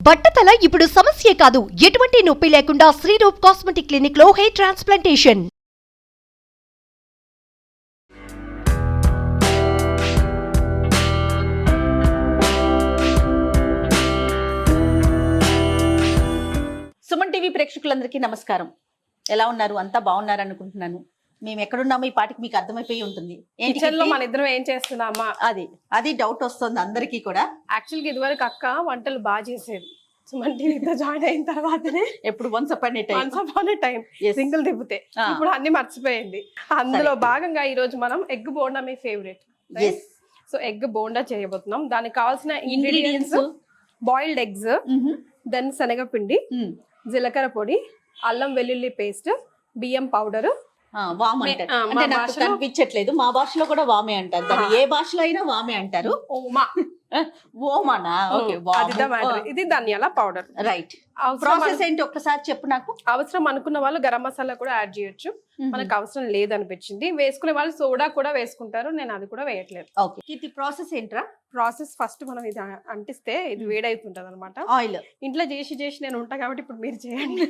బట్టతల ఇప్పుడు సమస్యే కాదు, ఎటువంటి నొప్పి లేకుండా శ్రీరూప్ కాస్మెటిక్ క్లినిక్ లో హెయిర్ ట్రాన్స్ప్లాంటేషన్. సుమన్ టీవీ ప్రేక్షకులందరికీ నమస్కారం. ఎలా ఉన్నారు? అంతా బాగున్నారు అనుకుంటున్నాను. మేము ఎక్కడున్నామో ఈ పాటికి మీకు అర్థమైపోయి ఉంటుంది. కిచెన్ లో మన ఇద్దరం ఏం చేస్తున్నామా అది డౌట్ వస్తుంది అందరికీ కూడా. యాక్చువల్గా ఇదివరకు అక్క వంటలు బాగా చేసేది. సుమన్ టీవీతో జాయిన్ అయిన తర్వాతనే ఎప్పుడు వన్స్ అపాన్ ఏ టైం సింగిల్ తిప్పితే ఇప్పుడు అన్ని మర్చిపోయింది. అందులో భాగంగా ఈ రోజు మనం ఎగ్ బోండా మీ ఫేవరెట్. సో ఎగ్ బోండా చేయబోతున్నాం. దానికి కావాల్సిన ఇంగ్రీడియంట్స్ బాయిల్డ్ ఎగ్స్, దెన్ శనగపిండి, జీలకర్ర పొడి, అల్లం వెల్లుల్లి పేస్ట్, బియ్యం పౌడర్, వామ్ అంటారు. అంటే నాకు కనిపించట్లేదు, మా భాషలో కూడా వామే అంటారు. దాన్ని ఏ భాషలో అయినా వామే అంటారు. ఓమానా? ఓకే, ఇది ధనియాల పౌడర్. రైట్. ప్రాసెస్ ఏంటి ఒక్కసారి చెప్పు నాకు. అవసరం అనుకున్న వాళ్ళు గరం మసాలా కూడా యాడ్ చేయొచ్చు. మనకు అవసరం లేదనిపించింది. వేసుకునే వాళ్ళు సోడా కూడా వేసుకుంటారు. నేను అది కూడా వేయట్లేదు. ఓకే, ఇది ప్రాసెస్ ఏంట్రా? ప్రాసెస్ ఫస్ట్ మనం ఇది అంటిస్తే ఇది వేడైతుంటది అనమాట. ఆయిల్ ఇంట్లో చేసి నేను ఉంటా కాబట్టి ఇప్పుడు మీరు చేయండి.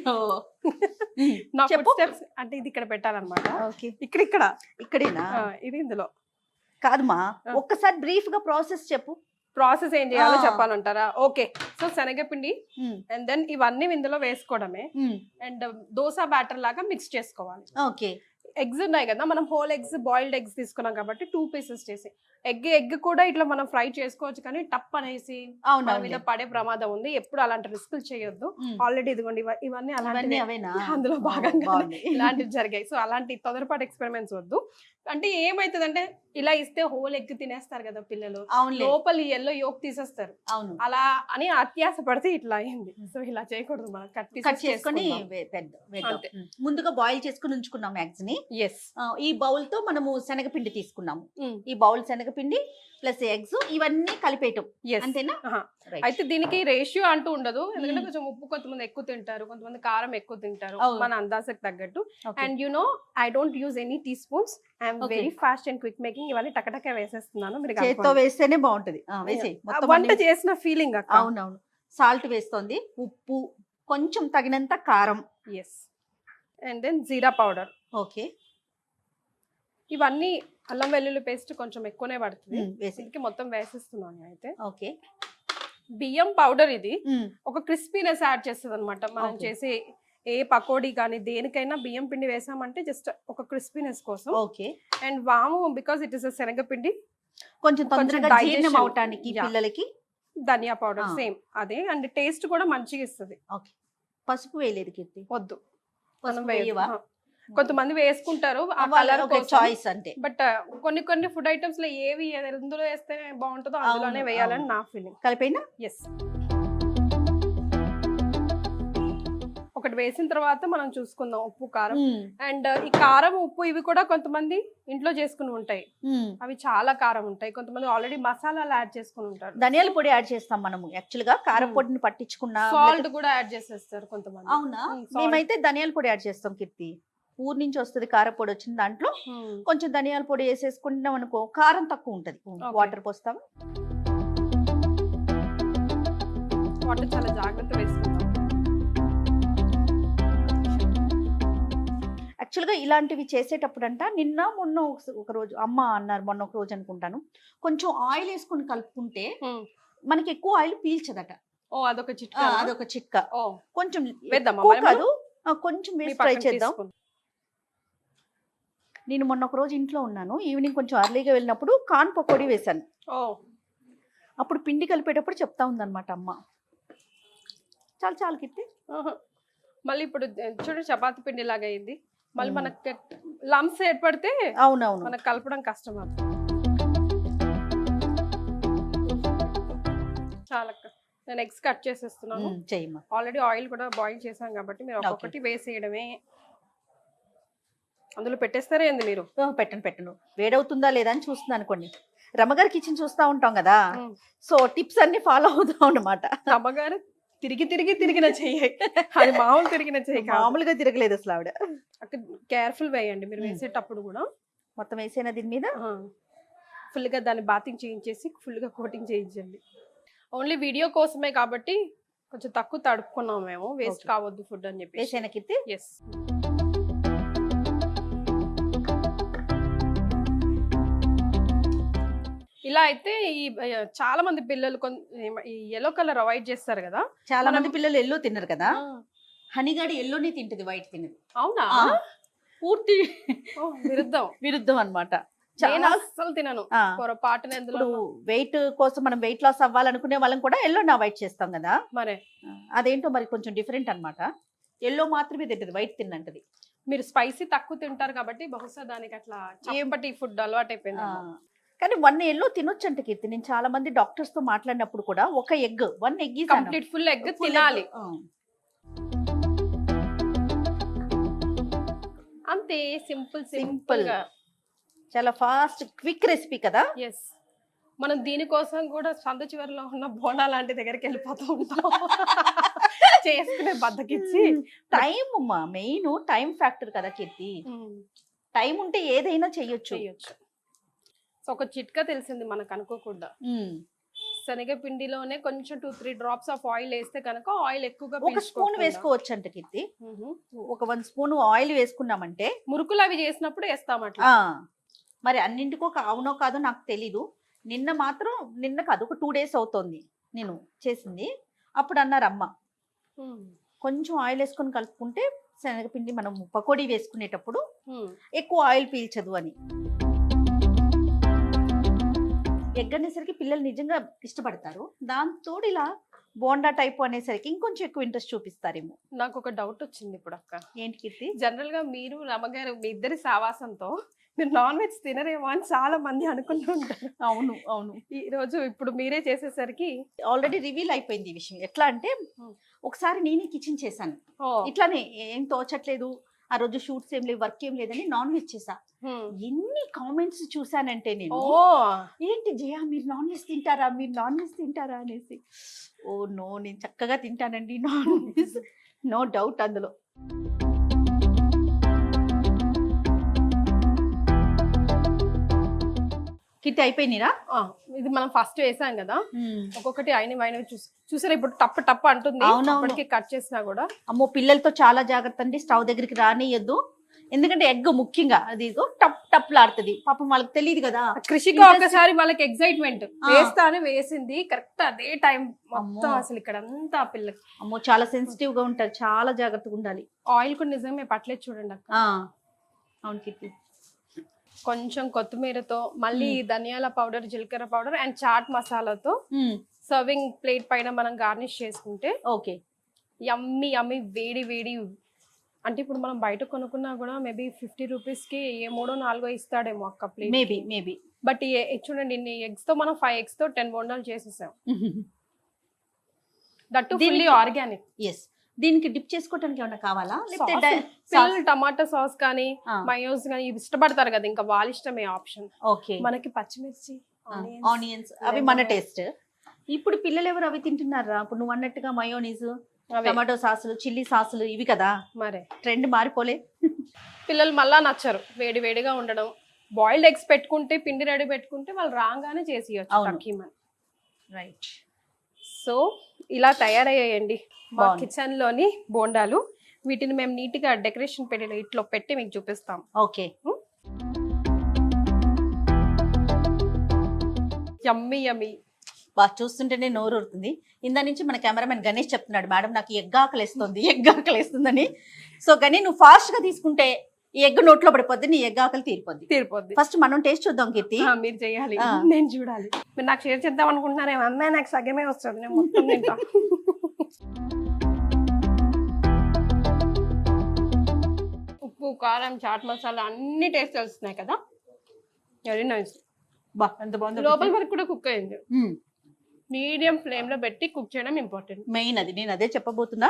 నా ఫుడ్ స్టెప్స్ అంటే ఇది ఇక్కడ పెట్టాలన్నమాట. ఇక్కడేనా? ఇది ఇందులో కాదుమా, ఒక్కసారి బ్రీఫ్ గా ప్రాసెస్ చెప్పు. ప్రాసెస్ ఏం చేయాలో చెప్పాలంటారా? ఓకే. సో శనగపిండి అండ్ దెన్ ఇవన్నీ ఇందులో వేసుకోవడమే. అండ్ దోస బ్యాటర్ లాగా మిక్స్ చేసుకోవాలి. ఓకే. ఎగ్స్ ఉన్నాయి కదా, మనం హోల్ ఎగ్స్ బాయిల్డ్ ఎగ్స్ తీసుకున్నాం కాబట్టి 2 పీసెస్ చేసి ఎగ్ కూడా ఇట్లా మనం ఫ్రై చేసుకోవచ్చు. కానీ టప్ అనేసి మన మీద పడే ప్రమాదం ఉంది. ఎప్పుడు అలాంటి రిస్కులు చేయొద్దు. ఆల్రెడీ ఇదిగోండి ఇవన్నీ అలాంటివి అందులో భాగంగా ఇలాంటివి జరిగాయి. సో అలాంటి తొందరపాటు ఎక్స్పెరిమెంట్స్ వద్దు. అంటే ఏమైతుందంటే ఇలా ఇస్తే హోల్ ఎగ్ తినేస్తారు కదా పిల్లలు, లోపల ఎల్లో యోక్ తీసేస్తారు. అలా అని అత్యాస పడితే ఇట్లా అయింది. సో ఇలా చేయకూడదు. మనం కట్ చేసుకొని ముందుగా బాయిల్ చేసుకుని ఉంచుకున్నాం ఎగ్స్ ని. ఈ బౌల్ తో మనము శనగపిండి తీసుకున్నాము. ఈ బౌల్ శనగపిండి ప్లస్ ఎగ్స్ ఇవన్నీ కలిపేయటం అంతేనా? అయితే దీనికి రేషియో అంటూ ఉండదు. ఎందుకంటే కొంచెం ఉప్పు కొంతమంది ఎక్కువ తింటారు, కొంతమంది కారం ఎక్కువ తింటారు, మన అందాజకు తగ్గట్టు. And you know I don't use any teaspoons. I'm very fast and quick making. ఇవన్నీ టకటక వేసేస్తున్నాను. మీరు చేత్తో వేస్తేనే బాగుంటది. వంట చేసిన ఫీలింగ్. అవునవును. సాల్ట్ వేస్తోంది, ఉప్పు, కొంచెం తగినంత కారం. And then jeera powder. Okay. ఇవన్నీ అల్లం వెల్లుల్లి పేస్ట్ కొంచెం ఎక్కువనే పడుతుంది. దీనికి మొత్తం వేసేస్తున్నాను అయితే. ఓకే. బియ్యం పౌడర్ ఇది ఒక క్రిస్పీనెస్ యాడ్ చేస్తుంది అనమాట. మనం చేసే ఏ పకోడీ కానీ దేనికైనా బియ్యం పిండి వేసామంటే జస్ట్ ఒక క్రిస్పీనెస్ కోసం. ఓకే. అండ్ వాము బికాస్ ఇట్ ఇస్ శనగపిండి, కొంచెం తొందరగా జీర్ణం అవటానికి పిల్లలకి. ధనియా పౌడర్ సేమ్ అదే. అండ్ టేస్ట్ కూడా మంచిగా ఇస్తుంది. ఓకే. పసుపు వేయలేదు కీర్తి? వద్దు, కొంతమంది వేసుకుంటారు ఆ కలర్ చాయిస్ అంటే. బట్ కొన్ని ఫుడ్ ఐటమ్స్ లో ఏవి ఎందులో వేస్తే బాగుంటుందో అందులోనే వేయాలని నా ఫీలింగ్. కలిపైనా ఒకటి వేసిన తర్వాత మనం చూసుకుందాం ఉప్పు కారం. అండ్ ఈ కారం ఉప్పు ఇవి కూడా కొంతమంది ఇంట్లో చేసుకుని ఉంటాయి, అవి చాలా కారం ఉంటాయి. కొంతమంది ఆల్రెడీ మసాలాలు యాడ్ చేసుకుని ఉంటారు. ధనియాల పొడి యాడ్ చేస్తాం మనము. యాక్చువల్ గా కారం పొడిని పట్టించుకున్న సాల్ట్ కూడా యాడ్ చేసేస్తారు కొంతమంది. అవునా? మేమైతే ధనియాల పొడి యాడ్ చేస్తాం కీర్తి. ఊరు నుంచి వస్తుంది కారపొడి, వచ్చిన దాంట్లో కొంచెం ధనియాల పొడి వేసేసుకుంటాం అనుకో, కారం తక్కువ ఉంటది. వాటర్ పోస్తాం. వాటర్ చాలా జాగ్రత్త వేసుకుంటాం. యాక్చువల్ గా ఇలాంటివి చేసేటప్పుడు అంట మొన్న ఒక రోజు అమ్మ అన్నారు, మొన్న ఒక రోజు అనుకుంటాను, కొంచెం ఆయిల్ వేసుకుని కలుపుకుంటే మనకి ఎక్కువ ఆయిల్ పీల్చదట. అదొక చిట్కా. కొంచెం కాదు, కొంచెం వేసి ట్రై చేద్దాం. నేను మొన్న ఒక రోజు ఇంట్లో ఉన్నాను, ఈవినింగ్ కొంచెం అర్లీగా వెళ్ళినప్పుడు కాన్ పకోడీ వేశాను. అప్పుడు పిండి కలిపేటప్పుడు చెప్తా ఉందన్నమాట అమ్మ. చాలా కిట్టి. మళ్ళీ ఇప్పుడు చూడు చపాతి పిండి లాగా అయింది. మళ్ళీ మనకి లంప్స్ ఏర్పడితే అవునవును మనకు కలపడం కష్టం. చాలా. నేను ఎగ్స్ కట్ చేసేస్తున్నాను. ఆల్రెడీ ఆయిల్ కూడా బాయిల్ చేసాం కాబట్టి మీరు ఒక్కొక్కటి వేసేయడమే. అందులో పెట్టేస్తారే ఏంది మీరు? పెట్టను. వేడవుతుందా లేదా అని చూస్తుంది అనుకోండి. రమ్మగారి కిచెన్ చూస్తా ఉంటాం కదా, సో టిప్స్ అన్ని ఫాలో అవుతాం అన్నమాట. రమ్మగారు తిరిగిన చెయ్యి, అది మామూలు తిరిగిన చెయ్యి, మామూలుగా తిరగలేదు అసలు ఆవిడ. కేర్ఫుల్ వేయండి మీరు వేసేటప్పుడు కూడా. మొత్తం వేసేనా దీని మీద? ఫుల్గా దాన్ని బాతింగ్ చేయించేసి ఫుల్గా కోటింగ్ చేయించండి. ఓన్లీ వీడియో కోసమే కాబట్టి కొంచెం తక్కువ తడుపుకున్నాం మేము, వేస్ట్ కావద్దు ఫుడ్ అని చెప్పి. వేసేనా కీర్తి? ఎస్. ఇలా అయితే ఈ చాలా మంది పిల్లలు ఈ ఎల్లో కలర్ అవాయిడ్ చేస్తారు కదా. చాలా మంది పిల్లలు ఎల్లో తిన్నారు కదా. హనీగాడి ఎల్లోనే తింటది, వైట్ తినదు. అవునా? పూర్తి విరుద్ధం అన్నమాట. అస్సలు తినను. పొరపాటున వెయిట్ కోసం మనం వెయిట్ లాస్ అవ్వాలనుకునే వాళ్ళని కూడా ఎల్లోని అవాయిడ్ చేస్తాం కదా. మరే అదేంటో మరి కొంచెం డిఫరెంట్ అన్నమాట. ఎల్లో మాత్రమే తింటది, వైట్ తిన్నంటది. మీరు స్పైసీ తక్కువ తింటారు కాబట్టి బహుశా దానికి అట్లా చప్పటి ఫుడ్ అలవాటు అయిపోయింది. కానీ 1 ఎల్లో తినొచ్చు అంట కీర్తి. నేను చాలా మంది డాక్టర్స్ తో మాట్లాడినప్పుడు కూడా 1 ఎగ్ కంప్లీట్ ఫుల్ ఎగ్ తినాలి అంతే. సింపుల్ గా చాలా ఫాస్ట్ క్విక్ రెసిపీ కదా. ఎస్. మనం దీనికోసం కూడా సంద చివరిలో ఉన్న బోనా లాంటి దగ్గరికి వెళ్ళిపోతూ ఉంటాం చేసుకునే బద్దకిచ్చి. టైం మెయిన్ టైం ఫ్యాక్టర్ కదా కీర్తి. టైం ఉంటే ఏదైనా చెయ్యొచ్చు. సో ఒక చిట్కా తెలిసింది మనకు అనుకోకుండా. శనగపిండిలోనే కొంచెం 2-3 డ్రాప్స్ ఆఫ్ ఆయిల్ వేస్తే కనుక ఆయిల్ ఎక్కువగా 1 స్పూన్ వేసుకోవచ్చు అంట కీర్తి. ఒక 1 స్పూన్ ఆయిల్ వేసుకున్నామంటే మురుకులు అవి చేసినప్పుడు వేస్తామట. మరి అన్నింటికో అవునో కాదో నాకు తెలీదు. నిన్న కాదు, ఒక 2 days అవుతోంది నేను చేసింది. అప్పుడు అన్నారు అమ్మ, కొంచెం ఆయిల్ వేసుకొని కలుపుకుంటే శనగపిండి మనం పకోడీ వేసుకునేటప్పుడు ఎక్కువ ఆయిల్ పీల్చదు అని. ఎగ్ అనేసరికి పిల్లలు నిజంగా ఇష్టపడతారు. దాంతో ఇలా బోండా టైప్ అనేసరికి ఇంకొంచెం ఎక్కువ ఇంట్రెస్ట్ చూపిస్తారేమో. నాకు ఒక డౌట్ వచ్చింది ఇప్పుడు అక్క. ఏంటి కీర్తి? జనరల్ గా మీరు రమ్మగారు మీ ఇద్దరి సావాసంతో మీరు నాన్ వెజ్ తినరేమో అని చాలా మంది అనుకుంటూ ఉంటారు. అవును. ఈ రోజు ఇప్పుడు మీరే చేసేసరికి ఆల్రెడీ రివీల్ అయిపోయింది ఈ విషయం. ఎట్లా అంటే ఒకసారి నేనే కిచెన్ చేశాను. ఇట్లానే ఏం తోచట్లేదు, ఆ రోజు షూట్స్ ఏం లేవు, వర్క్ ఏం లేదని నాన్ వెజ్ చేసా. ఎన్ని కామెంట్స్ చూసానంటే నేను, ఏంటి జయ మీరు నాన్ వెజ్ తింటారా అనేసి. ఓ నో, నేను చక్కగా తింటానండి నాన్ వెజ్, నో డౌట్ అందులో. కిట్ అయిపోయినరా? ఇది మనం ఫస్ట్ వేసాం కదా, ఒక్కొక్కటి అయిన చూసారా ఇప్పుడు టప్ అంటుంది. అప్పటికి కట్ చేసినా కూడా అమ్మో, పిల్లలతో చాలా జాగ్రత్త అండి. స్టవ్ దగ్గరికి రానియద్దు, ఎందుకంటే ఎగ్ ముఖ్యంగా అది టప్ లాడుతుంది. పాపం వాళ్ళకి తెలియదు కదా. కృషిగా ఒకసారి వాళ్ళకి ఎక్సైట్మెంట్ వేస్తానే వేసింది కరెక్ట్ అదే టైం మొత్తం. అసలు ఇక్కడ అంతా పిల్లకి అమ్మో చాలా సెన్సిటివ్ గా ఉంటారు, చాలా జాగ్రత్తగా ఉండాలి. ఆయిల్ కూడా నిజంగా పట్టలేదు చూడండి అక్క. అవును కీర్తి. కొంచెం కొత్తిమీరతో, మళ్ళీ ధనియాల పౌడర్, జీలకర్ర పౌడర్ అండ్ చాట్ మసాలాతో సర్వింగ్ ప్లేట్ పైన మనం గార్నిష్ చేసుకుంటే ఓకే, యమ్మీ వేడి. అంటే ఇప్పుడు మనం బయట కొనుక్కున్నా కూడా మేబీ 50 rupees కి 3-4 ఇస్తాడేమో అక్క ప్లేట్. మేబీ. బట్ చూడండి, ఇన్ని ఎగ్స్ తో మనం 5 eggs తో 10 బోండాలు చేసేసాం. That too fully organic. Yes. దీనికి డిప్ చేసుకోవడానికి ఏమైనా కావాలా? పిల్లలు టమాటా సాస్ కానీ మయోస్ కానీ ఇష్టపడతారు కదా, ఇంకా వాళ్ళ ఇష్టమే ఆప్షన్. ఓకే, మనకి పచ్చిమిర్చి, ఆనియన్స్ అవి మన టేస్ట్. ఇప్పుడు పిల్లలు ఎవరు అవి తింటున్నారా? ఇప్పుడు నువ్వు అన్నట్టుగా మయోనీస్, టమాటో సాసులు, చిల్లీ సాసులు ఇవి కదా, మరే ట్రెండ్ మారిపోలే. పిల్లలు మళ్ళా నచ్చరు. వేడిగా ఉండడం, బాయిల్డ్ ఎగ్స్ పెట్టుకుంటే, పిండి రెడీ పెట్టుకుంటే వాళ్ళు రాగానే చేసి రైట్. సో ఇలా తయారయ్యాయండి మా కిచెన్ లోని బోండాలు. వీటిని మేము నీట్ గా డెకరేషన్ ఇట్లో పెట్టి మీకు చూపిస్తాం. ఓకే. యమ్మీ బాగా చూస్తుంటేనే నోరు ఊరుతుంది. ఇందా నుంచి మన కెమెరామెన్ గణేష్ చెప్తున్నాడు, మేడం నాకు ఎగ్ ఆకలేస్తుందని. సో గణి, నువ్వు ఫాస్ట్ గా తీసుకుంటే ఈ ఎగ్ నోట్లో పడిపోద్ది, నీ ఎగ్ ఆకలి తీరిపోద్ది. ఫస్ట్ మనం టేస్ట్ చూద్దాం కీర్తి. మీరు చేయాలి, నేను చూడాలి. మీరు నాకు షేర్ చేద్దాం అనుకుంటున్నారేమో. అమ్మాయి నాకు సగమే వస్తుంది, నేను మొత్తం తింటా. ఉప్పు, కారం, చాట్ మసాలా అన్ని టేస్ట్ వస్తున్నాయి కదా. Very nice. ఎంత బాగుంది. లోపల వరకు కూడా కుక్ అయింది. మీడియం ఫ్లేమ్ లో పెట్టి కుక్ చేయడం ఇంపార్టెంట్. మెయిన్ అది, నేను అదే చెప్పబోతున్నా.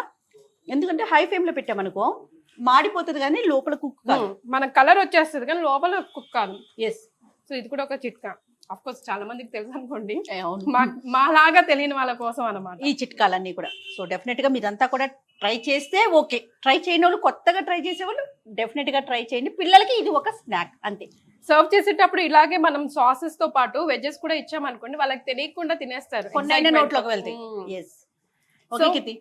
ఎందుకంటే హై ఫ్లేమ్ లో పెట్టామనుకో మాడిపోతుంది, కానీ లోపల కుక్ కాదు. మన కలర్ వచ్చేస్తుంది కానీ లోపల కుక్ కాదు. ఎస్. సో ఇది కూడా ఒక చిట్కా. అఫ్ కోర్స్ చాలా మందికి తెలుసు అనుకోండి, మాలాగా తెలియని వాళ్ళ కోసం అన్నమాట ఈ చిట్కాలన్నీ కూడా. సో డెఫినెట్ గా మీరంతా కూడా ట్రై చేస్తే ఓకే. ట్రై చేయని వాళ్ళు, కొత్తగా ట్రై చేసేవాళ్ళు డెఫినెట్ గా ట్రై చేయండి. పిల్లలకి ఇది ఒక స్నాక్ అంతే. సర్వ్ చేసేటప్పుడు ఇలాగే మనం సాసెస్ తో పాటు వెజెస్ కూడా ఇచ్చామనుకోండి, వాళ్ళకి తెలియకుండా తినేస్తారు, కొన్ని నోట్లోకి వెళ్తాయి. ఎస్. ఓకే కీర్తి.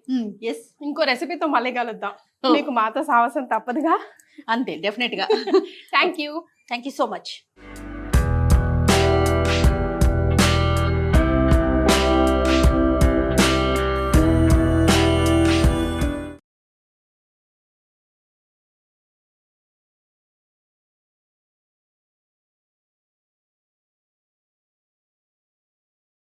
ఎస్, ఇంకో రెసిపీతో మళ్ళీ కలుద్దాం. మీకు మాతో సాహసం తప్పదుగా. అంతే, డెఫినెట్ గా. Thank you thank you so much.